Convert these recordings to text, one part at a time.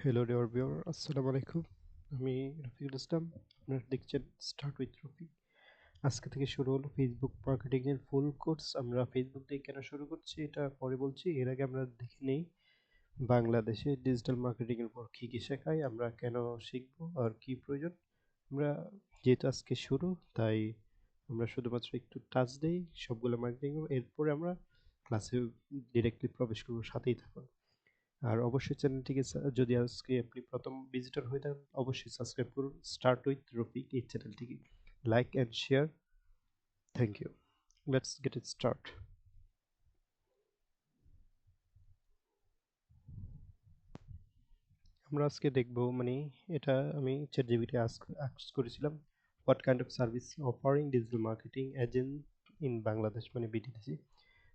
Hello dear viewer, আসসালামু আলাইকুম। আমি রফিকুল ইসলাম। আপনারা দেখছেন স্টার্ট উইথ রফিক। আজকে থেকে শুরু হলো ফেসবুক মার্কেটিং এর ফুল কোর্স। আমরা ফেসবুক দিয়ে কেন শুরু করছি এটা পরে বলছি। এর আগে আমরা দেখে নেই বাংলাদেশে ডিজিটাল মার্কেটিং এর উপর কি কি শেখায়, আমরা কেন শিখবো আর কি প্রয়োজন। আমরা যেহেতু আজকে শুরু, তাই আমরা শুধুমাত্র একটু টাচ দেই সবগুলো মার্কেটিং, এরপরে আমরা ক্লাসে ডিরেক্টলি প্রবেশ করবো। সাথেই থাকুন। আর অবশ্যই চ্যানেলটিকে যদি আজকে আপনি প্রথম ভিজিটর হয়ে থাকেন, অবশ্যই সাবস্ক্রাইব করুন স্টার্ট উইথ রফিক এই চ্যানেলটিকে। Like and share. Thank you. Let's get it start. আমরা আজকে দেখব, মানে এটা আমি চ্যাট জিপিটি আস্ক করেছিলাম, what kind of service offering digital marketing agent in Bangladesh, মানে বিটিডিসি।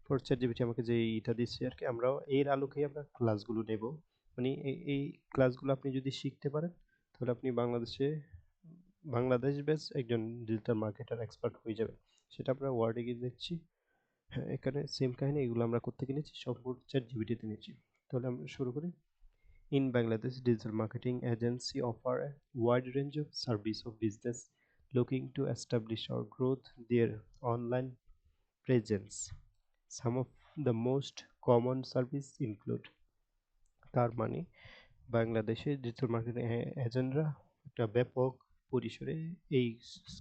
পর চ্যাট জিপিটি আমাকে যে এটা দিচ্ছে আর কি, আমরাও এর আলোকেই আমরা ক্লাসগুলো নেব। মানে এই ক্লাসগুলো আপনি যদি শিখতে পারেন, তাহলে আপনি বাংলাদেশ বেস একজন ডিজিটাল মার্কেটার এক্সপার্ট হয়ে যাবেন। সেটা আমরা ওয়ার্ডে গিয়ে দেখছি। হ্যাঁ, এখানে সেম কাহিনী, এগুলো আমরা কোত্থেকে নিয়েছি, সম্পূর্ণ চ্যাট জিপিটিতে নিয়েছি। তাহলে আমরা শুরু করি। In Bangladesh, digital marketing agency offer a wide range of service of business looking to establish or growth their online presence. Some of the most common service include, তার মানে বাংলাদেশে ডিজিটাল মার্কেটিং এজেন্টরা একটা ব্যাপক পরিসরে এই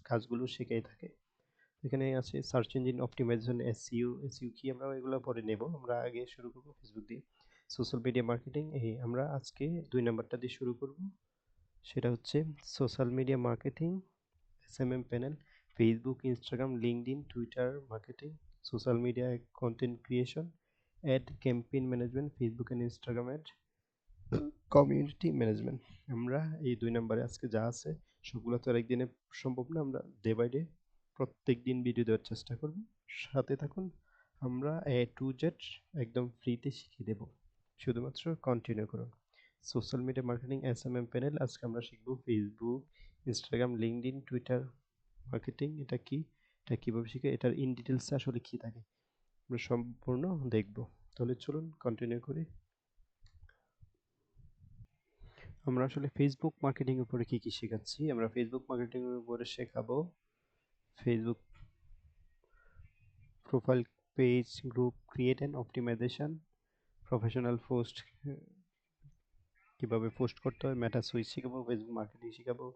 কাজগুলো শেখাই থাকে। এখানে আছে search engine optimisation, SEO. SEO কি আমরা এগুলো পরে নেব, আমরা আগে শুরু করব ফেসবুক দিয়ে। সোশ্যাল মিডিয়া মার্কেটিং, এই আমরা আজকে 2 নাম্বারটা দিয়ে শুরু করব। সেটা হচ্ছে social media marketing, SMM panel, Facebook, Instagram, LinkedIn, Twitter marketing, social media content creation, ad campaign management, Facebook and Instagram ad, community management. আমরা এই 2 নাম্বারে আজকে যা আছে সবগুলো তো আর একদিনে সম্ভব না, আমরা ডে বাই ডে প্রত্যেক দিন ভিডিও দেওয়ার চেষ্টা করব। সাথে থাকুন। আমরা এ টু জেড একদম ফ্রিতে শিখিয়ে দেব, শুধুমাত্র কন্টিনিউ করুন। Social media marketing SMM panel, আজকে আমরা শিখব Facebook, Instagram, LinkedIn, Twitter marketing. এটা কি, এটা কীভাবে শিখে, এটার ইন ডিটেলসে আসলে কী থাকে, আমরা সম্পূর্ণ দেখব। তাহলে চলুন কন্টিনিউ করি। আমরা আসলে ফেসবুক মার্কেটিং এর উপরে কি কি শেখাচ্ছি, আমরা ফেসবুক মার্কেটিং এর উপরে শেখাবো Facebook profile page group create and optimisation, professional post কিভাবে পোস্ট করতে হয়, মেটা সুইচ শিখাবো, ফেসবুক মার্কেটিং শিখাবো,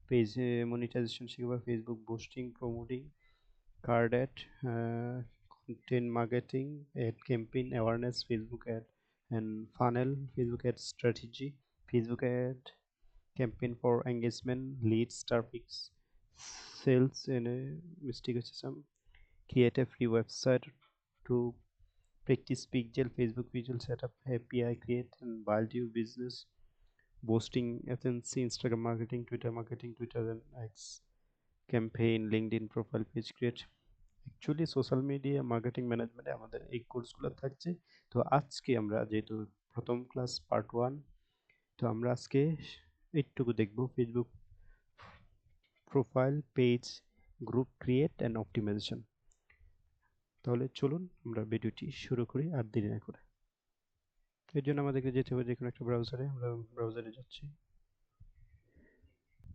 পেজ মনিটাইজেশন শিখাবো, Facebook boosting promoting, card ad, content marketing, ad campaign awareness, Facebook ad and funnel, Facebook ad strategy, Facebook ad campaign for engagement, leads, traffic, sales, and mistake হচ্ছে some, create a free website to practice pixel, Facebook visual setup, API create and build your business, boosting agency, Instagram marketing, Twitter and X campaign, LinkedIn profile page create। Actually social media marketing ম্যানেজমেন্টে আমাদের এই কোর্সগুলো থাকছে। তো আজকে আমরা যেহেতু প্রথম ক্লাস পার্ট 1, তো আমরা আজকে এইটুকু দেখব Facebook profile page group create and optimisation. তাহলে চলুন আমরা ভিডিওটি শুরু করি আর দেরি না করে। এর জন্য আমাদেরকে যেতে হবে যে কোনো একটা ব্রাউজারে। আমরা ব্রাউজারে যাচ্ছি,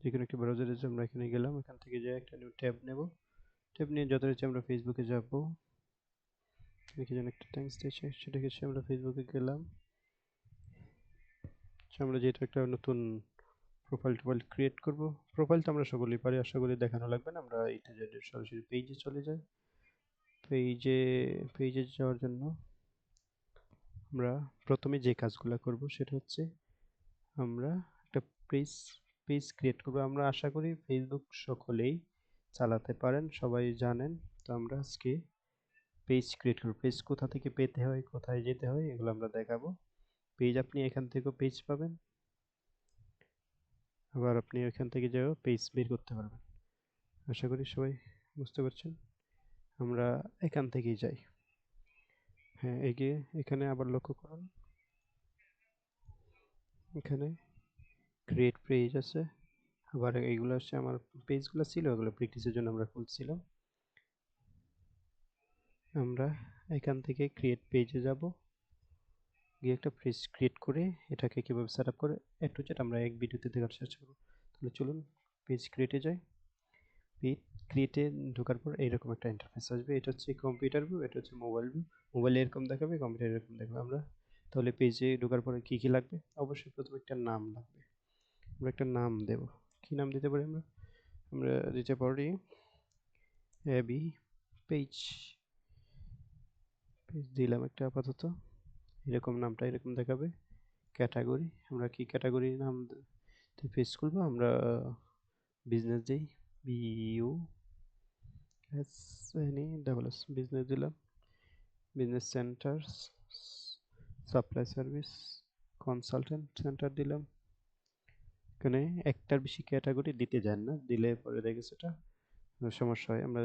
যে কোনো একটা ব্রাউজারে যে আমরা এখানে গেলাম, এখান থেকে যে একটা নিউ ট্যাব নেব। ট্যাব নিয়ে যত হচ্ছে আমরা ফেসবুকে যাব। দেখি যেন একটা ট্যাঙ্কস দিয়েছে, সেটা গেছে, আমরা ফেসবুকে গেলাম। আমরা যেহেতু একটা নতুন প্রোফাইল ক্রিয়েট করব, প্রোফাইল তো আমরা সকলেই পারি, আশা করি দেখানো লাগবে না। আমরা এইটা যে সরাসরি পেজে চলে যাই। পেজে যাওয়ার জন্য আমরা প্রথমে যে কাজগুলো করব সেটা হচ্ছে আমরা একটা পেজ পেজ ক্রিয়েট করব। আমরা আশা করি ফেসবুক সকলেই চালাতে পারেন, সবাই জানেন। তো আমরা আজকে পেজ ক্রিয়েট করব। পেজ কোথা থেকে পেতে হয়, কোথায় যেতে হয়, এগুলো আমরা দেখাবো। পেজ আপনি এখান থেকেও পেজ পাবেন, আবার আপনি এখান থেকে যাও পেজ বের করতে পারবেন। আশা করি সবাই বুঝতে পারছেন। আমরা এখান থেকেই যাই। হ্যাঁ, এগিয়ে এখানে আবার লক্ষ্য করুন, এখানে ক্রিয়েট পেজ আছে। আবার এইগুলো হচ্ছে আমার পেজগুলো ছিল, এগুলো প্র্যাকটিসের জন্য আমরা খুলছিলাম। আমরা এখান থেকে ক্রিয়েট পেজে যাব। গিয়ে একটা পেজ ক্রিয়েট করে এটাকে কীভাবে সেট আপ করে টু জেড আমরা এক ভিডিওতে দেখার চেষ্টা করব। তাহলে চলুন পেজ ক্রিয়েটে যাই। পেজ ক্রিয়েটে ঢোকার পর এইরকম একটা ইন্টারফেস আসবে। এটা হচ্ছে কম্পিউটার ভিউ, এটা হচ্ছে মোবাইল ভিউ। মোবাইলে এরকম দেখাবে, কম্পিউটারে এরকম দেখাবে। আমরা তাহলে পেজে ঢোকার পরে কী কী লাগবে? অবশ্যই প্রথমে একটা নাম লাগবে। আমরা একটা নাম দেব। কী নাম দিতে পারি আমরা? আমরা দিতে পারি এবি পেজ। পেজ দিলাম একটা আপাতত। এরকম নামটা এরকম দেখাবে। ক্যাটাগরি, আমরা কি ক্যাটাগরি নাম পেজ খুলবো? আমরা বিজনেস দিই, B U S N E double S, business দিলাম। Business centre, supply service, consultant centre দিলাম। এখানে একটার বেশি ক্যাটাগরি দিতে যান না, দিলে পরে দেখে সেটা সমস্যা হয়। আমরা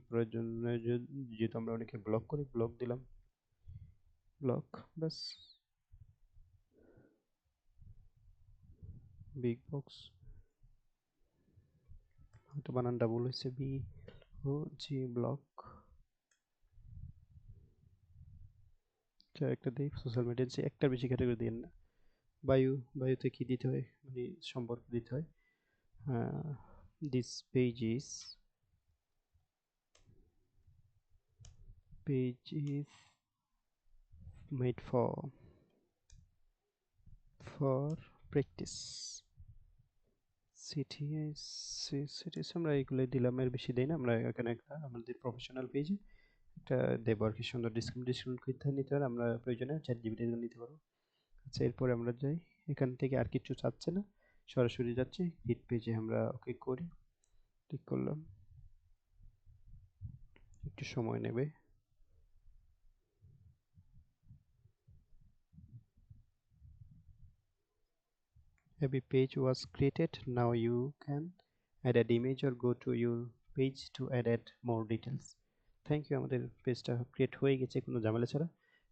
প্রয়োজনে যেহেতু আমরা অনেকে ব্লক করি, ব্লক দিলাম, ব্লক ব্যাস। বিগ বক্স, হয়তো বানান ডাবল হয়েছে, বি ও জি ব্লক। একটা দিই সোশ্যাল মিডিয়া, একটার বেশি ক্যাটাগরি দিন না। বায়ু, বায়ুতে কি দিতে হয় মানে সম্পর্ক দিতে হয়। This page is made for practice cities, আমরা এইগুলো দিলাম, এর বেশি দেই না। আমরা এখানে একটা আমাদের প্রফেশনাল পেজে একটা দেবো আর কি, সুন্দর ডিসক্রিপশন করতে নিতে পারে। আমরা প্রয়োজনে ChatGPT নিতে পারবো। আচ্ছা, এরপরে আমরা যাই, এখান থেকে আর কিছু চাচ্ছে না, সরাসরি যাচ্ছি হিট পেজে। আমরা ওকে করি, ক্লিক করলাম, একটু সময় নেবে। Every page was created. Now you can add an image or go to your page to add more details. Thank you, আমাদের পেজটা ক্রিয়েট হয়ে গেছে কোনো ঝামেলা ছাড়া।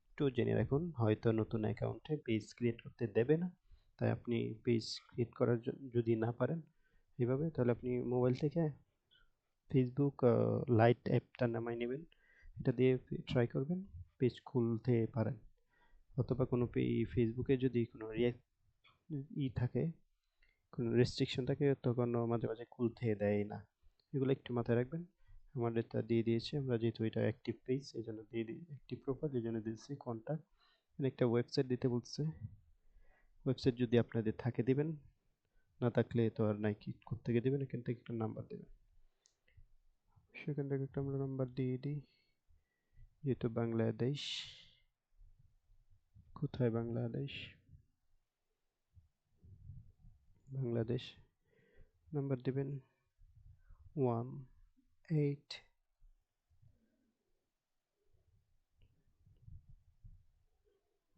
একটু জেনে রাখুন, হয়তো নতুন অ্যাকাউন্টে পেজ ক্রিয়েট করতে দেবে না, তাই আপনি পেজ ক্রিয়েট করার যদি না পারেন এভাবে, তাহলে আপনি মোবাইল থেকে ফেসবুক লাইট অ্যাপটা নামাই নেবেন, এটা দিয়ে ট্রাই করবেন, পেজ খুলতে পারেন। অথবা কোনো ফেসবুকে যদি কোনো থাকে, কোনো রেস্ট্রিকশন থাকে, তখন মাঝে মাঝে খুলতে দেয় না। এগুলো একটু মাথায় রাখবেন। আমাদেরটা দিয়ে দিয়েছি আমরা, যেহেতু এটা অ্যাক্টিভ পেজ এই জন্য দিয়ে দিই, অ্যাক্টিভ প্রোফাইল এই জন্য দিয়েছি কন্ট্যাক্ট। একটা ওয়েবসাইট দিতে বলছে, ওয়েবসাইট যদি আপনাদের থাকে দিবেন, না থাকলে তো আর নাই, কি থেকে দিবেন, এখান থেকে একটা নাম্বার দেবেন। সেখান থেকে একটা আমরা নাম্বার দিয়ে দিই, যেহেতু বাংলাদেশ। কোথায় বাংলাদেশ? বাংলাদেশ নাম্বার দিবেন 18।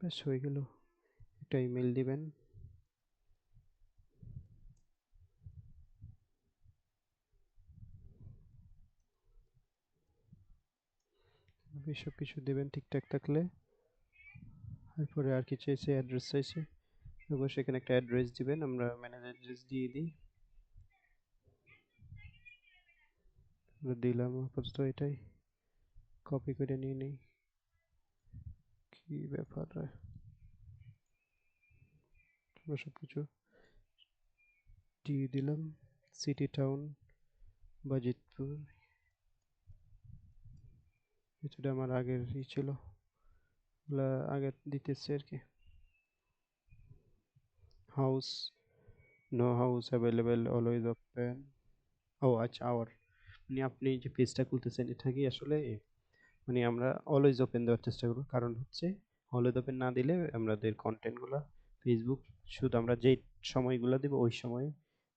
ব্যাস হয়ে গেল। একটা ইমেল দিবেন, সব কিছু দেবেন ঠিকঠাক থাকলে। তারপরে আর কি চাইছে, অ্যাড্রেস চাইছে, অবশ্যই এখানে একটা অ্যাড্রেস দিবেন। আমরা ম্যানেজার অ্যাড্রেস দিয়ে দিই, দিলাম আপাতত এটাই, কপি করে নিয়ে নেই। কি ব্যাপার, আমরা সব কিছু দিয়ে দিলাম। সিটি টাউন বাজিতপুর, এটা আমার আগের ছিল, আগে দিতেছে আর কি। House, no house available, always open. ও আচ্ছা, মানে আপনি যে পেজটা খুলতেছেন এটা কি আসলে মানে আমরা অলওয়েজ ওপেন দেওয়ার চেষ্টা করব, কারণ হচ্ছে অলওয়েজ ওপেন না দিলে আমাদের কন্টেন্টগুলো ফেসবুক শুধু আমরা যেই সময়গুলো দেবো ওই সময়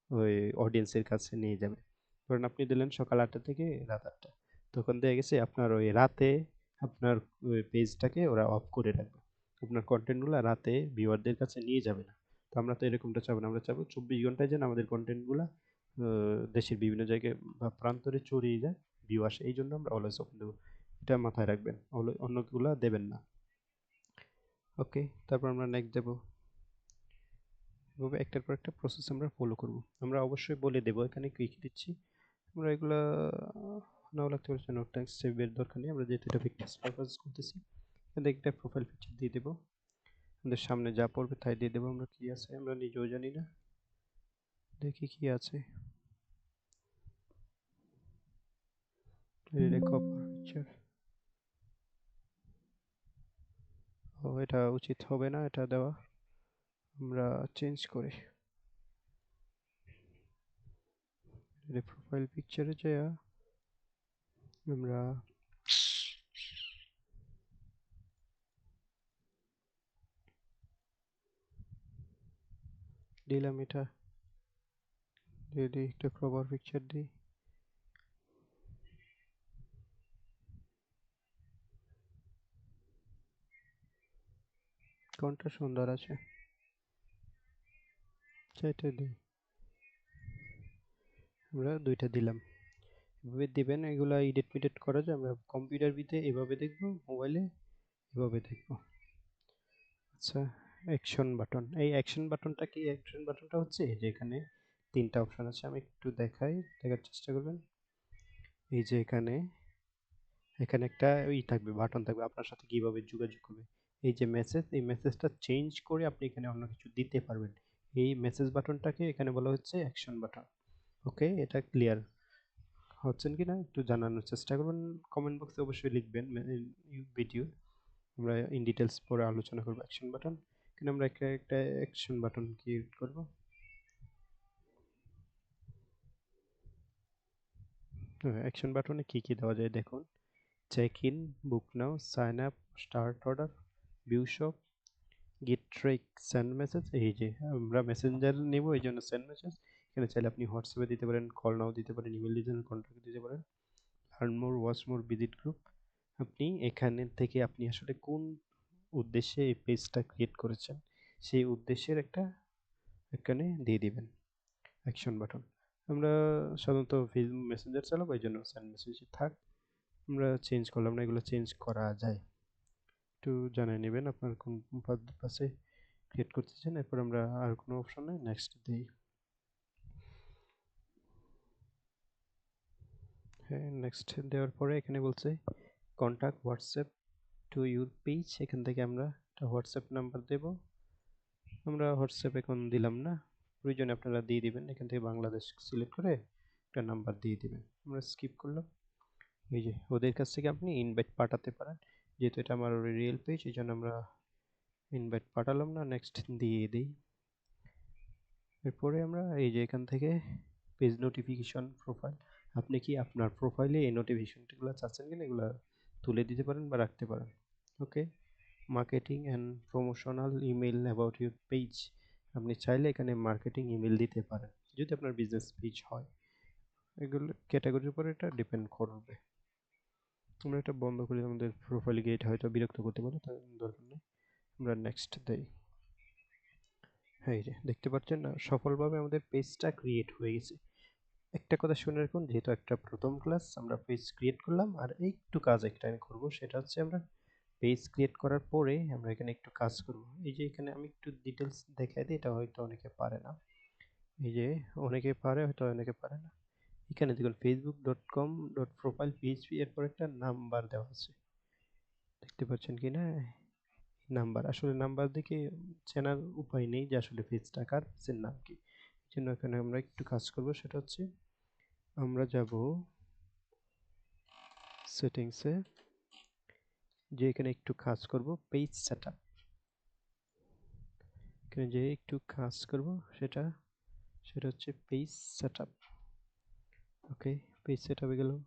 ওই অডিয়েন্সের কাছে নিয়ে যাবে। ধরুন আপনি দিলেন সকাল 8টা থেকে রাত 8টা, তখন দেখা গেছে আপনার ওই রাতে আপনার ওই পেজটাকে ওরা অফ করে রাখবে, আপনার কন্টেন্টগুলো রাতে ভিউয়ারদের কাছে নিয়ে যাবে না। তো আমরা তো এরকমটা চাবো না, আমরা চাবো 24 ঘন্টায় যেন আমাদের কন্টেন্টগুলো দেশের বিভিন্ন জায়গায় বা প্রান্তরে ছড়িয়ে যায়, ভিউ আসে। এই জন্য আমরা অলওয়েজ ওপেন দেবো, এটা মাথায় রাখবেন, অন্যগুলা দেবেন না। ওকে, তারপর আমরা নেক্সট দেবো। এভাবে একটার পর একটা প্রসেস আমরা ফলো করব। আমরা অবশ্যই বলে দেবো এখানে কী কী দিচ্ছি। আমরা এগুলা নাও লাগতে পারছে, নোট ট্যাক্স সেভের দরকার নেই, আমরা যেহেতু এটা ফিক্টিস পারপাস করতেছি। এখান থেকে একটা প্রোফাইল পিকচার দিয়ে দেবো। আমাদের সামনে যা পড়বে তাই দিয়ে দেবো আমরা। কি আছে আমরা নিজেও জানি না, দেখি কি আছে। ও এটা উচিত হবে না এটা দেওয়া, আমরা চেঞ্জ করি। প্রোফাইল পিকচারে যে আমরা দিলাম এটা, দিয়ে দিই একটা প্রপার পিকচার দিই। কোনটা সুন্দর আছে সেটা দিই, আমরা দুইটা দিলাম। এভাবে দিবেন, এগুলা এডিট মিডিট করা যায়, আমরা কম্পিউটার ভিতে এভাবে দেখবো, মোবাইলে এভাবে দেখবো। আচ্ছা, অ্যাকশন বাটন, এই অ্যাকশন বাটনটা কি? অ্যাকশন বাটনটা হচ্ছে যে এখানে তিনটা অপশন আছে, আমি একটু দেখাই, দেখার চেষ্টা করবেন। এই যে এখানে এখানে একটা থাকবে, বাটন থাকবে, আপনার সাথে কিভাবে যোগাযোগ করবে। এই যে মেসেজ, এই মেসেজটা চেঞ্জ করে আপনি এখানে অন্য কিছু দিতে পারবেন। এই মেসেজ বাটনটাকে এখানে বলা হচ্ছে অ্যাকশন বাটন। ওকে, এটা ক্লিয়ার হচ্ছেন কিনা একটু জানানোর চেষ্টা করবেন, কমেন্ট বক্সে অবশ্যই লিখবেন। ভিডিও আমরা ইন ডিটেলস পরে আলোচনা করবো অ্যাকশন বাটন। কিন্তু আমরা একটা অ্যাকশন বাটন ক্রিয়েট করব। অ্যাকশন বাটনে কি কি দেওয়া যায় দেখুন, check in, book now, sign up, start order, view shop, get trek, send message. এই যে আমরা মেসেঞ্জার নেব এই জন্য সেন্ড মেসেজ। এখানে চাইলে আপনি হোয়াটসঅ্যাপে দিতে পারেন, কল নাও দিতে পারেন, ইমেল দিতে পারেন, কন্ট্যাক্ট দিতে পারেন, লার্ন মোর, ওয়াচ মোর, ভিজিট গ্রুপ। আপনি এখানে থেকে আপনি আসলে কোন উদ্দেশ্যে এই পেজটা ক্রিয়েট করেছেন সেই উদ্দেশ্যের একটা এখানে দিয়ে দিবেন অ্যাকশন বাটন। আমরা সাধারণত ফেসবুক মেসেঞ্জার চালাবো এই জন্য সেন্ড মেসেজ থাক, আমরা চেঞ্জ করলাম না, এগুলো চেঞ্জ করা যায়। একটু জানিয়ে নেবেন আপনার কোন পাশে ক্রিয়েট করতেছেন। এরপর আমরা আর কোনো অপশন নেই, নেক্সট দিই। হ্যাঁ, নেক্সট দেওয়ার পরে এখানে বলছে contact WhatsApp to your page, এখান থেকে আমরা একটা হোয়াটসঅ্যাপ নাম্বার দেব। আমরা হোয়াটসঅ্যাপ এখন দিলাম না, প্রয়োজনে আপনারা দিয়ে দিবেন, এখান থেকে বাংলাদেশ সিলেক্ট করে একটা নাম্বার দিয়ে দিবেন। আমরা স্কিপ করলাম। এই যে ওদের কাছ থেকে আপনি ইনভাইট পাঠাতে পারেন, যেহেতু এটা আমার রিয়েল পেজ এই জন্য আমরা ইনভাইট পাঠালাম না, নেক্সট দিয়ে দিই। এরপরে আমরা এই যে এখান থেকে পেজ নোটিফিকেশন প্রোফাইল, আপনি কি আপনার প্রোফাইলে এই নোটিফিকেশনগুলো চাচ্ছেন কিনা এগুলো তুলে দিতে পারেন বা রাখতে পারেন। Okay, marketing and promotional email about your page, আপনি চাইলে এখানে মার্কেটিং ইমেল দিতে পারেন যদি আপনার বিজনেস পেজ হয়। এগুলো ক্যাটাগরির উপর এটা ডিপেন্ড করবে। আমরা এটা বন্ধ করি, আমাদের প্রোফাইল গিয়ে এটা হয়তো বিরক্ত করতে পারে, তার দরকার নেই। আমরা নেক্সট দেই। হ্যাঁ, এই যে দেখতে পাচ্ছেন না, সফলভাবে আমাদের পেজটা ক্রিয়েট হয়ে গেছে। একটা কথা শুনে রাখুন, যেহেতু একটা প্রথম ক্লাস আমরা পেজ ক্রিয়েট করলাম, আর একটু কাজ একটা করব, সেটা হচ্ছে আমরা পেজ ক্রিয়েট করার পরে আমরা এখানে একটু কাজ করব। এই যে এখানে আমি একটু ডিটেলস দেখাই দিই, এটা হয়তো অনেকে পারে না। এই যে অনেকে পারে হয়তো অনেকে পারে না। এখানে দেখুন facebook.com.profile.php, এরপর একটা নাম্বার দেওয়া আছে, দেখতে পাচ্ছেন কি না? নাম্বার, আসলে নাম্বার দেখে চেনার উপায় নেই যে আসলে পেজটা কার, পেজের নাম কি। এই জন্য এখানে আমরা একটু কাজ করব, সেটা হচ্ছে আমরা যাব সেটিংসে, যে এখানে একটু কাজ করব পেজ সেটআপ, এখানে যে একটু কাজ করব সেটা সেটা হচ্ছে পেজ সেটআপ। ওকে, পেজ সেটআপে গেলাম,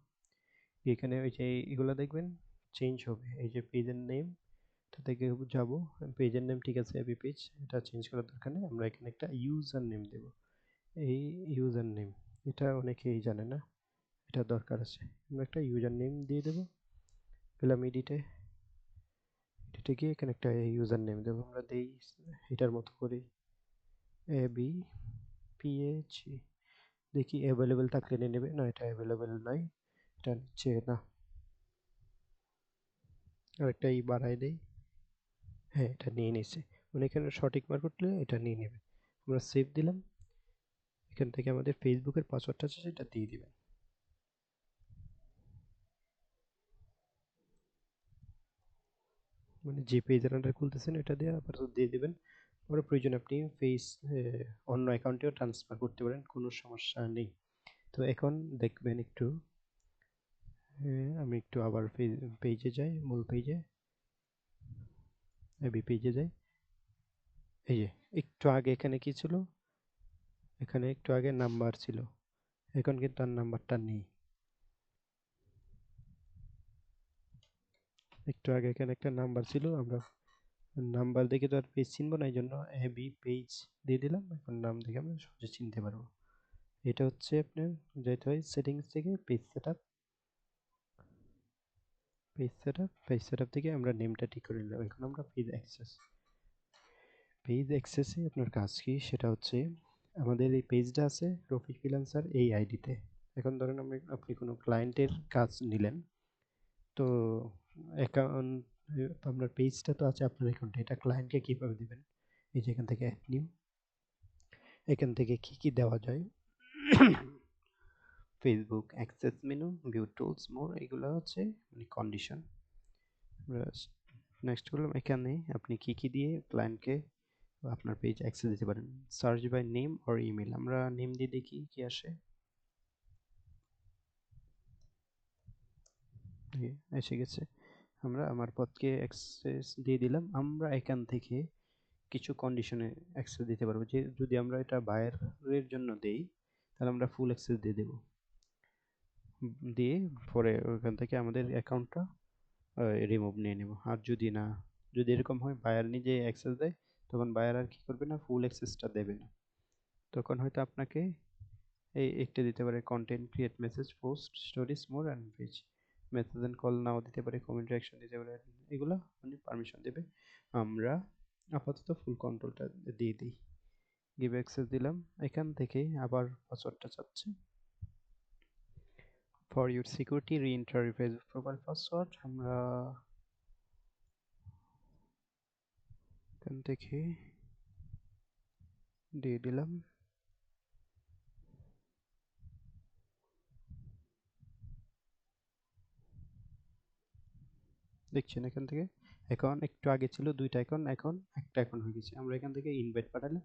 এখানে ওই যে এগুলো দেখবেন চেঞ্জ হবে, এই যে পেজের নেম থেকে যাব, পেজের নেম ঠিক আছে, এবি পেজ, এটা চেঞ্জ করার দরকার নেই। আমরা এখানে একটা ইউজার নেম দেব, এই ইউজার নেম, এটা অনেকেই জানে না, এটা দরকার আছে। আমরা একটা ইউজার নেম দিয়ে দেবো, পেলাম এডিটে, এডিটে গিয়ে এখানে একটা ইউজার নেম দেবো, আমরা দেই এটার মতো করি এবি পিএইচই, দেখি অ্যাভেলেবেল থাকলে নিয়ে নেবে, না এটা অ্যাভেলেবেল নাই, এটা নিচ্ছে না, আর একটা ই বাড়াই দেই। হ্যাঁ, এটা নিয়ে নিছে, মানে এখানে সঠিক মার্ক করলে এটা নিয়ে নেবে। আমরা সেভ দিলাম, এখান থেকে আমাদের ফেসবুকের পাসওয়ার্ডটা আছে সেটা দিয়ে দিবেন। মানে যে পেজের আন্ডার খুলতেছেন এটা দিয়ে আপাতত দিয়ে দিবেন। পরে প্রয়োজনে আপনি পেজ অন্য অ্যাকাউন্টেও ট্রান্সফার করতে পারেন, কোনো সমস্যা নেই। তো এখন দেখবেন একটু, আমি একটু আবার পেজে যাই, মূল পেজে, এবি পেজে যাই। এই যে একটু আগে এখানে কি ছিল, এখানে একটু আগে নাম্বার ছিল, এখন কিন্তু আর নাম্বারটা নেই। একটু আগে এখানে একটা নাম্বার ছিল, আমরা নাম্বার দেখে তো আর পেজ চিনবো না, এই জন্য এবি পেজ দিয়ে দিলাম। এখন নাম দেখে আমরা সহজে চিনতে পারবো। এটা হচ্ছে আপনার যেতে হয় সেটিংস থেকে পেজ সেটআপ, পেজ সেটআপ থেকে আমরা নেমটা ঠিক করে নিলাম। এখন আমরা পেজ অ্যাক্সেসে আপনার কাজ কি সেটা হচ্ছে, আমাদের এই পেজটা আছে রফিক ফ্রিল্যান্সার এই আইডিতে। এখন ধরেন আপনি কোনো ক্লায়েন্টের কাজ নিলেন, তো অ্যাকাউন্ট, আপনার পেজটা তো আছে আপনার অ্যাকাউন্টে, এটা ক্লায়েন্টকে কীভাবে দিবেন? এই যে এখান থেকে অ্যাড নিউ, এখান থেকে কি কি দেওয়া যায়, Facebook access menu, view tools, more, এগুলো হচ্ছে মানে কন্ডিশন। আমরা নেক্সট করলাম, এখানে আপনি কি কি দিয়ে ক্লায়েন্টকে আপনার পেজ অ্যাক্সেস দিতে পারেন। Search by name or email, আমরা নেম দিয়ে দেখি কি আসে। এসে গেছে। আমরা আমার পথকে অ্যাক্সেস দিয়ে দিলাম। আমরা এখান থেকে কিছু কন্ডিশনে অ্যাক্সেস দিতে পারবো, যে যদি আমরা এটা বায়ারের জন্য দেই তাহলে আমরা ফুল অ্যাক্সেস দিয়ে দেবো, দিয়ে পরে ওখান থেকে আমাদের অ্যাকাউন্টটা রিমুভ নিয়ে নেব। আর যদি না, যদি এরকম হয় বায়ার নিজে অ্যাক্সেস দেয়, তখন বায়ার আর কি করবে না, ফুল অ্যাক্সেসটা দেবে না। তখন হয়তো আপনাকে এই একটা দিতে পারে, content create message post stories more and page, message and call now দিতে পারে, কমেন্ট রিঅ্যাকশন দিতে পারে, এগুলো মানে পারমিশন দেবে। আমরা আপাতত ফুল কন্ট্রোলটা দিয়ে দিই, গিভ অ্যাক্সেস দিলাম। এখান থেকে আবার পাসওয়ার্ডটা চাচ্ছে, for your security re-enter Facebook profile password. আমরা এখান থেকে দিয়ে দিলাম। দেখছেন এখান থেকে, এখন একটু আগে ছিল দুইটা অ্যাকাউন্ট, এখন একটা অ্যাকাউন্ট হয়ে গেছে। আমরা এখান থেকে ইনভাইট পাঠালাম,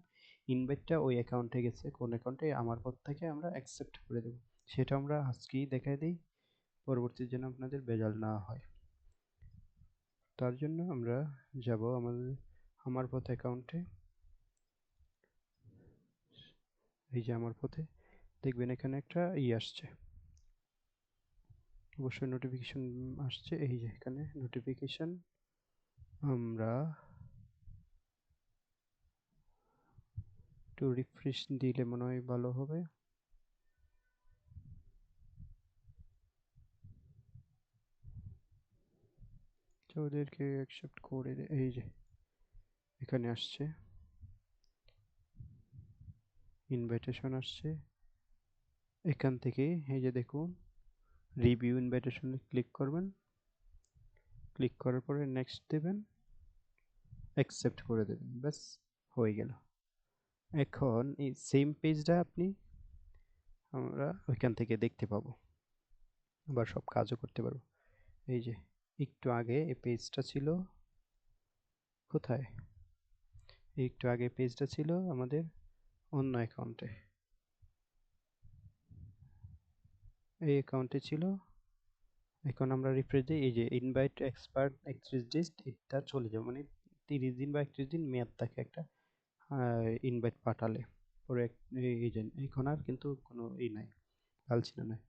ইনভাইটটা ওই অ্যাকাউন্টে গেছে, কোন অ্যাকাউন্টে, আমার পর থেকে আমরা অ্যাকসেপ্ট করে দেব। সেটা আমরা আজকেই দেখাই দিই, পরবর্তীর জন্য আপনাদের বেজাল না হয়। তার জন্য আমরা যাব আমাদের আমার পথ অ্যাকাউন্টে, এই যে আমার পথে দেখবেন এখানে একটা আসছে, অবশ্যই নোটিফিকেশন আসছে, এই যে এখানে নোটিফিকেশন। আমরা একটু রিফ্রেশ দিলে মনে হয় ভালো হবে। ওদেরকে অ্যাকসেপ্ট করে এই যে এখানে আসছে ইনভাইটেশন আসছে। এখান থেকে এই যে দেখুন রিভিউ ইনভাইটেশনে ক্লিক করবেন, ক্লিক করার পরে নেক্সট দেবেন, অ্যাকসেপ্ট করে দেবেন, ব্যাস হয়ে গেল। এখন এই সেম পেজটা আমরা ওইখান থেকে দেখতে পাবো, আবার সব কাজও করতে পারবো। এই যে একটু আগে এই পেজটা ছিল কোথায়, একটু আগে পেজটা ছিল আমাদের অন্য অ্যাকাউন্টে, এই অ্যাকাউন্টে ছিল। এখন আমরা রিফ্রেশ দিই, এই যে ইনভাইট এক্সপার্ট 31 ডেজ, এটা চলে যাবে, মানে 30 দিন বা 31 দিন মেয়াদ থাকে একটা ইনভাইট পাঠালে পরে। এই যে এখন আর কিন্তু কোনো নাই, কালচিনা নাই,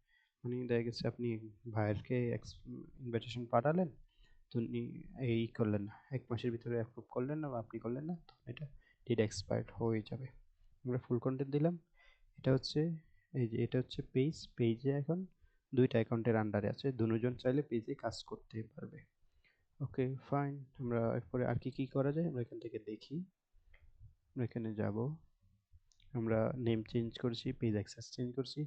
মানে দেখা গেছে আপনি ভাইয়েরকে ইনভাইটেশন পাঠালেন, তো এই করলেন না, 1 মাসের ভিতরে অ্যাপ্রুভ করলেন না বা আপনি করলেন না, তখন এটা ডেট এক্সপায়ার্ড হয়ে যাবে। আমরা ফুল কন্টেন্ট দিলাম। এটা হচ্ছে, এই যে এটা হচ্ছে পেজে এখন দুইটা অ্যাকাউন্টের আন্ডারে আছে, দুজন চাইলে পেজে কাজ করতে পারবে। ওকে ফাইন, আমরা এরপরে আর কি কি করা যায় আমরা এখান থেকে দেখি। আমরা এখানে যাব, আমরা নেম চেঞ্জ করেছি, পেজ অ্যাক্সেস চেঞ্জ করছি,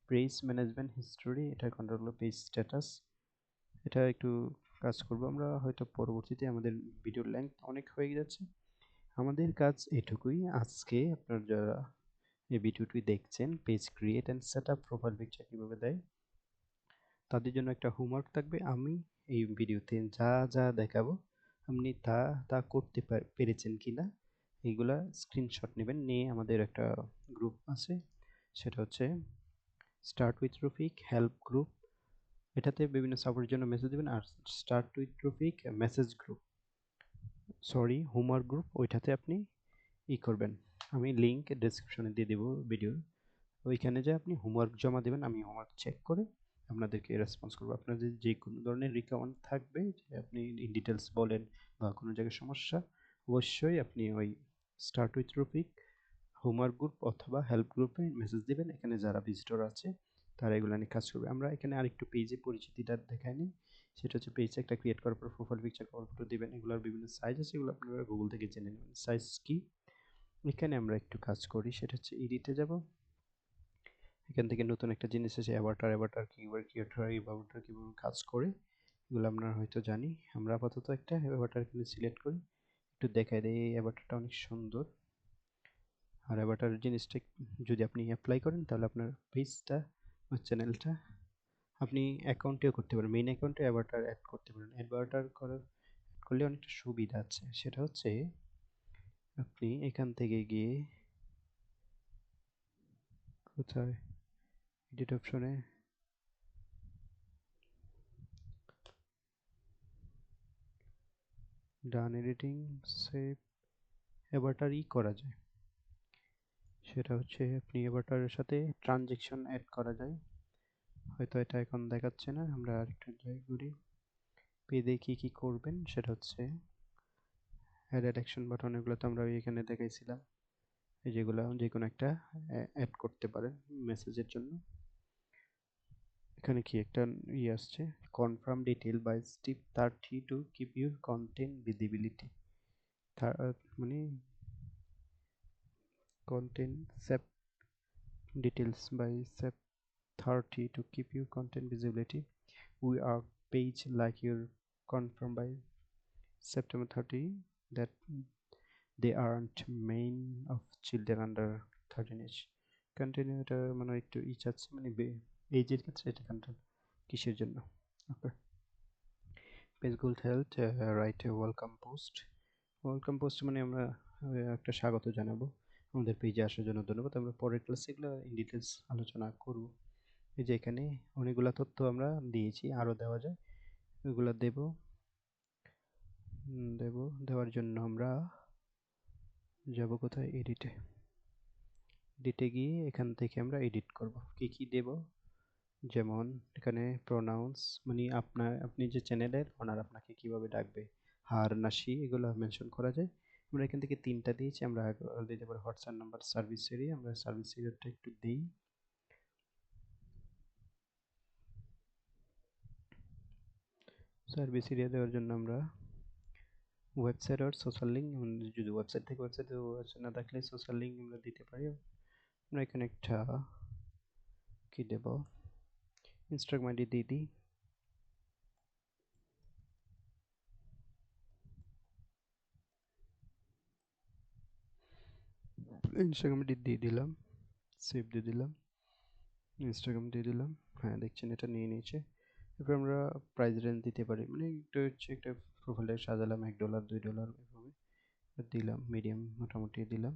পেজ ম্যানেজমেন্ট হিস্টোরি, এটা কন্ট্রোল হলো পেজ স্ট্যাটাস। এটা একটু কাজ করব আমরা হয়তো পরবর্তীতে, আমাদের ভিডিওর লেন্থ অনেক হয়ে যাচ্ছে। আমাদের কাজ এটুকুই আজকে। আপনারা যারা এই ভিডিওটি দেখছেন, page create and set up profile picture কীভাবে দেয়, তাদের জন্য একটা হোমওয়ার্ক থাকবে। আমি এই ভিডিওতে যা যা দেখাবো আপনি তা তা করতে পেরেছেন কিনা এইগুলা স্ক্রিনশট নেবেন, নিয়ে আমাদের একটা গ্রুপ আছে, সেটা হচ্ছে start with Rafiq help group. এটাতে বিভিন্ন সাপোর্টের জন্য মেসেজ দেবেন। আর start with Rafiq message group, sorry homework group, ওইটাতে আপনি করবেন। আমি লিঙ্ক ডেসক্রিপশনে দিয়ে দেবো ভিডিও, ওইখানে যে আপনি হোমওয়ার্ক জমা দেবেন, আমি হোমওয়ার্ক চেক করে আপনাদেরকে রেসপন্স করবো। আপনাদের যে কোনো ধরনের রিকমেন্ড থাকবে, যে আপনি ইন ডিটেলস বলেন বা কোনো জায়গায় সমস্যা, অবশ্যই আপনি ওই start with Rafiq homework group অথবা হেল্প গ্রুপে মেসেজ দিবেন। এখানে যারা ভিজিটর আছে তারা এগুলো নিয়ে কাজ করবে। আমরা এখানে আরেকটু পেজে পরিচিতিটা দেখাই নিই। সেটা হচ্ছে পেজে একটা ক্রিয়েট করার পর প্রোফাইল পিকচার কভার ফটো দিবেন। এগুলোর বিভিন্ন সাইজ আছে, এগুলো আপনারা গুগল থেকে জেনে নেবেন সাইজ কি। এখানে আমরা একটু কাজ করি, সেটা হচ্ছে এডিটে যাব। এখান থেকে নতুন একটা জিনিস আছে অ্যাভাটার কিভাবে ক্রিয়েট হয়, অ্যাভাটার কীভাবে কাজ করে, এগুলো আমরা হয়তো জানি। আমরা আপাতত একটা অ্যাভাটার কিন্তু সিলেক্ট করি, একটু দেখাই দেয়। এই অ্যাভাটারটা অনেক সুন্দর। আর অ্যাভাটার জিনিসটা যদি আপনি অ্যাপ্লাই করেন তাহলে আপনার পেজটা বা চ্যানেলটা আপনি অ্যাকাউন্টেও করতে পারেন, মেইন অ্যাকাউন্টে অ্যাভাটার অ্যাড করতে পারেন। অ্যাভাটার করলে অনেকটা সুবিধা আছে, সেটা হচ্ছে আপনি এখান থেকে গিয়ে কোথায় এডিট অপশনে ডান এডিটিং সেভ অ্যাভাটার করা যায়। সেটা হচ্ছে আপনি অ্যাভাটারের সাথে ট্রানজেকশন অ্যাড করা যায়। হয়তো এটা এখন দেখাচ্ছে না, আমরা আরেকটু ট্রাই করি। পেজে কি করবেন সেটা হচ্ছে অ্যাড অ্যাকশন বাটন, এগুলো তো আমরা এখানে দেখাইছিলাম। এই যেগুলো যে কোনো একটা অ্যাড করতে পারেন মেসেজের জন্য। এখানে কি একটা আসছে, confirm detail by step 30 to keep your content visibility, মানে content save details by save 30 to keep your content visibility. We are page like your confirm by September 30 that they aren't main of children under 13 age. Continue এটা মানে একটু চাচ্ছে, মানে এজের ক্ষেত্রে এটা content কিসের জন্য। Okay, page good health right a welcome post. Welcome post মানে আমরা একটা স্বাগত জানাবো, আমাদের পেজে আসার জন্য ধন্যবাদ। আমরা পরের ক্লাসে এগুলো ইন ডিটেলস আলোচনা করব। এই যে এখানে অনেকগুলা তথ্য আমরা দিয়েছি, আরও দেওয়া যায়, ওইগুলা দেওয়ার জন্য আমরা যাব কোথায়, এডিটে গিয়ে এখান থেকে আমরা এডিট করব। কি দেব, যেমন এখানে প্রোনাউন্স, মানে আপনি যে চ্যানেলের ওনার আপনাকে কিভাবে ডাকবে, হার না সি, এগুলো মেনশন করা যায়। আমরা এখান থেকে 3টা দিয়েছি, আমরা দিতে পারি হোয়াটসঅ্যাপ নাম্বার, সার্ভিস এরিয়া, আমরা সার্ভিস এরিয়াটা একটু দিই। সার্ভিস এরিয়া দেওয়ার জন্য আমরা ওয়েবসাইট আর সোশ্যাল লিঙ্ক, যদি ওয়েবসাইট থেকে ওয়েবসাইটে না থাকলে সোশ্যাল লিঙ্ক আমরা দিতে পারি। আমরা এখানে একটা কি দেব, ইনস্টাগ্রাম আইডি দিয়ে দিই। ইনস্টাগ্রাম আইডি দিয়ে দিলাম, সেভ দিয়ে দিলাম, ইনস্টাগ্রাম দিয়ে দিলাম। হ্যাঁ দেখছেন এটা নিয়ে নিয়েছে। এরপর আমরা প্রাইস রেঞ্জ দিতে পারি, মানে একটু হচ্ছে একটা প্রোফাইলটা সাজালাম, $1 $2 এভাবে দিলাম, মিডিয়াম মোটামুটি দিলাম,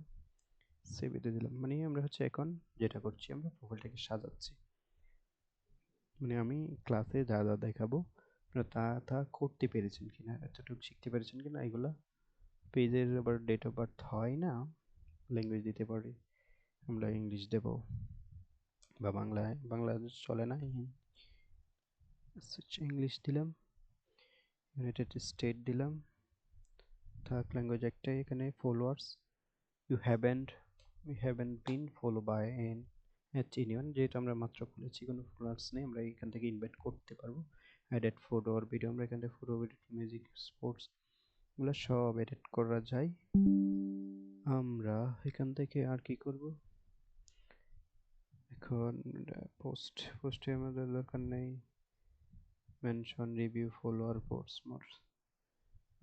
সেভ দিয়ে দিলাম। মানে আমরা হচ্ছে এখন যেটা করছি, আমরা প্রোফাইলটাকে সাজাচ্ছি। মানে আমি ক্লাসে যা যা দেখাবো আপনারা তা করতে পেরেছেন কিনা, এতটুকু শিখতে পেরেছেন কিনা এগুলা। পেজের আবার ডেট অফ বার্থ হয় না, ল্যাঙ্গুয়েজ দিতে পারি, আমরা ইংলিশ দেব বা বাংলাদেশ চলে না, ইংলিশ দিলাম। ইউনাইটেড স্টেট দিলাম, থার্ড ল্যাঙ্গুয়েজ একটাই এখানে। Followers you haven't been follow by an anyone, যেটা আমরা মাত্র খুলেছি, কোনো ফলোয়ার্স নেই, আমরা এখান থেকে ইনভাইট করতে পারবো। এডিট ফটো আর ভিডিও, আমরা এখান থেকে ফটো, ভিডিও, মিউজিক, স্পোর্টস, এগুলো সব এডিট করা যায়। আমরা এখান থেকে আর কি করব, এখন পোস্টে আমাদের দরকার নেই, মেনশন, রিভিউ, ফলোয়ার, পোস্ট মোর।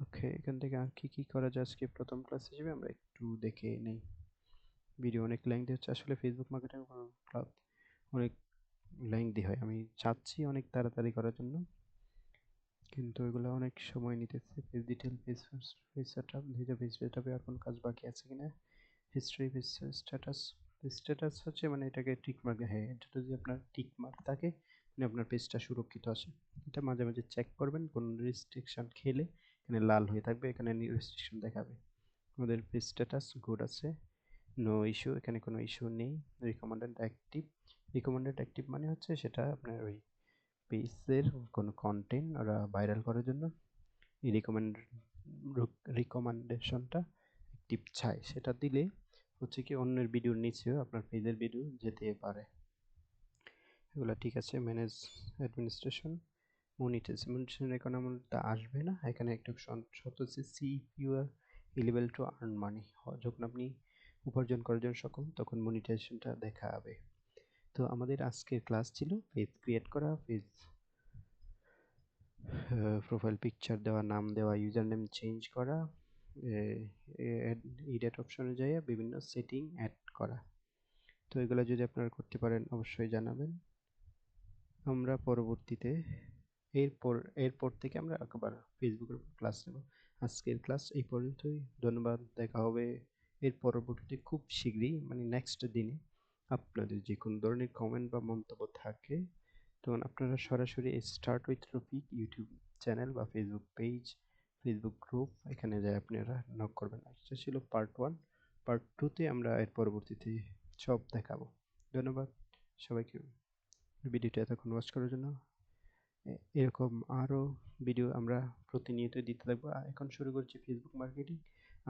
ওকে, এখান থেকে আর কি করা যায় আজকে প্রথম ক্লাস হিসেবে আমরা একটু দেখে নেই। ভিডিও অনেক লেংথি হচ্ছে, আসলে ফেসবুক মার্কেটিং ক্লাব অনেক লেংথি হয়, আমি চাচ্ছি অনেক তাড়াতাড়ি করার জন্য, কিন্তু এগুলো অনেক সময় নিতেছে। Page detail, page first, page setup, দুইটা পেজ সেটআপে আর কোনো কাজ বাকি আছে কিনা, হিস্ট্রি, পেজ স্ট্যাটাস। স্ট্যাটাস হচ্ছে মানে এটাকে টিক মার্ক, হ্যাঁ এটা যদি আপনার টিক মার্ক থাকে মানে আপনার পেজটা সুরক্ষিত আছে। এটা মাঝে মাঝে চেক করবেন, কোনো রেস্ট্রিকশন খেলে এখানে লাল হয়ে থাকবে, এখানে রেস্ট্রিকশন দেখাবে। আমাদের পেজ স্ট্যাটাস গুড আছে, নো ইস্যু, এখানে কোনো ইস্যু নেই। রিকমেন্ডেড অ্যাক্টিভ, রিকমেন্ডেড অ্যাক্টিভ মানে হচ্ছে সেটা আপনার ওই পেজের কোনো কন্টেন্ট ওরা ভাইরাল করার জন্য এই রিকমেন্ডেশনটা অ্যাক্টিভ চায়, সেটা দিলে হচ্ছে কি অন্যের ভিডিওর নিচেও আপনার পেজের ভিডিও যেতে পারে। এগুলো ঠিক আছে। ম্যানেজ অ্যাডমিনিস্ট্রেশন, মনিটাইজেশন এখন আমারটা আসবে না, এখানে একটা শর্ত হচ্ছে see if you are eligible to earn money, যখন আপনি উপার্জন করার জন্য সক্ষম তখন মনিটাইজেশনটা দেখাবে। তো আমাদের আজকের ক্লাস ছিল পেজ ক্রিয়েট করা, পেজ প্রোফাইল পিকচার দেওয়া, নাম দেওয়া, ইউজার নেম চেঞ্জ করা, এডিট অপশনে যাইয়া বিভিন্ন সেটিং অ্যাড করা। তো এগুলো যদি আপনারা করতে পারেন অবশ্যই জানাবেন। আমরা পরবর্তীতে এরপর এরপর থেকে আমরা একবার ফেসবুকের ক্লাস নেব। আজকের ক্লাস এই পর্যন্তই, ধন্যবাদ। দেখা হবে এর পরবর্তীতে খুব শীঘ্রই, মানে নেক্সট দিনে। আপনাদের যে কোনো ধরনের কমেন্ট বা মন্তব্য থাকে তখন আপনারা সরাসরি start with Rafiq YouTube channel বা ফেসবুক পেজ, ফেসবুক গ্রুপ, এখানে যায় আপনারা নক করবেন। এটা ছিল পার্ট 1। পার্ট 2তে আমরা এর পরবর্তীতে সব দেখাবো। ধন্যবাদ সবাইকে ভিডিওটা এতক্ষণ ওয়াচ করার জন্য। এরকম আরও ভিডিও আমরা প্রতিনিয়ত দিতে থাকবো। এখন শুরু করছি ফেসবুক মার্কেটিং।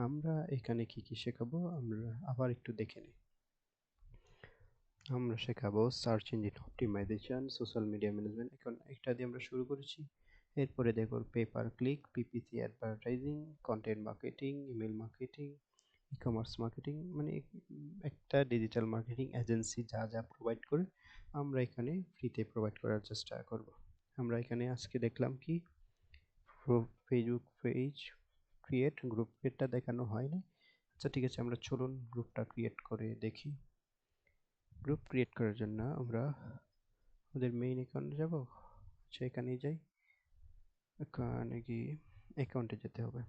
আমরা এখানে কি কি শেখাবো আমরা আবার একটু দেখে নিই। আমরা শেখাবো search engine optimisation, social media management, এখন একটা দিয়ে আমরা শুরু করেছি। এরপরে দেখো pay per click, PPC advertising, content marketing, email marketing, e commerce marketing, মানে একটা ডিজিটাল মার্কেটিং এজেন্সি যা যা প্রোভাইড করে আমরা এখানে ফ্রিতে প্রোভাইড করার চেষ্টা করব। আমরা এখানে আজকে দেখলাম কি ফেসবুক পেজ ক্রিয়েট, গ্রুপ ক্রিয়েটটা দেখানো হয়নি। আচ্ছা ঠিক আছে, আমরা চলুন গ্রুপটা ক্রিয়েট করে দেখি। গ্রুপ ক্রিয়েট করার জন্য আমরা ওদের মেইন অ্যাকাউন্টে যাব। আচ্ছা এখানেই যাই, এখানে গিয়ে অ্যাকাউন্টে যেতে হবে।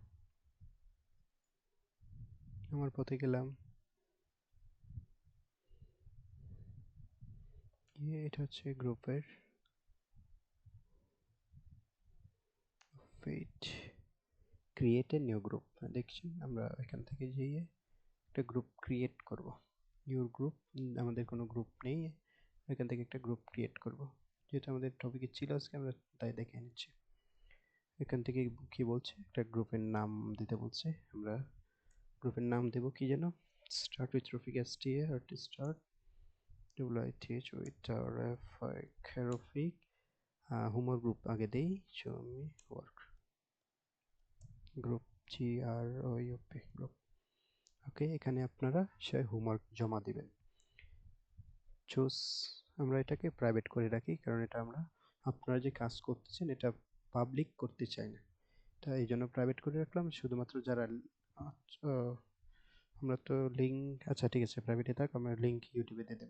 আমার পথে গেলাম, এটা হচ্ছে গ্রুপের page, create a new group. দেখছি আমরা এখান থেকে যেয়ে একটা গ্রুপ ক্রিয়েট করব। ইউর গ্রুপ, আমাদের কোনো গ্রুপ নেই, এখান থেকে একটা গ্রুপ ক্রিয়েট করব। যেটা আমাদের টপিকে ছিল আজকে আমরা তাই দেখে নিচ্ছি। এখান থেকে কি বলছে, একটা গ্রুপের নাম দিতে বলছে। আমরা গ্রুপের নাম দেব কি যেন, start with Rafiq, start WITH with Rafiq, homework group আগে দেই, show me work group, GROUP group. Okay, এখানে আপনারা সে হোমওয়ার্ক জমা দিবেন। চুজ, আমরা এটাকে প্রাইভেট করে রাখি কারণ এটা আমরা আপনারা যে কাজ করতেছেন এটা পাবলিক করতে চাই না, তাই এই জন্য প্রাইভেট করে রাখলাম। শুধুমাত্র যারা আচ্ছা, আমরা তো লিঙ্ক, আচ্ছা ঠিক আছে প্রাইভেটে থাক, আমরা লিঙ্ক ইউটিউবে দিয়ে দেবো।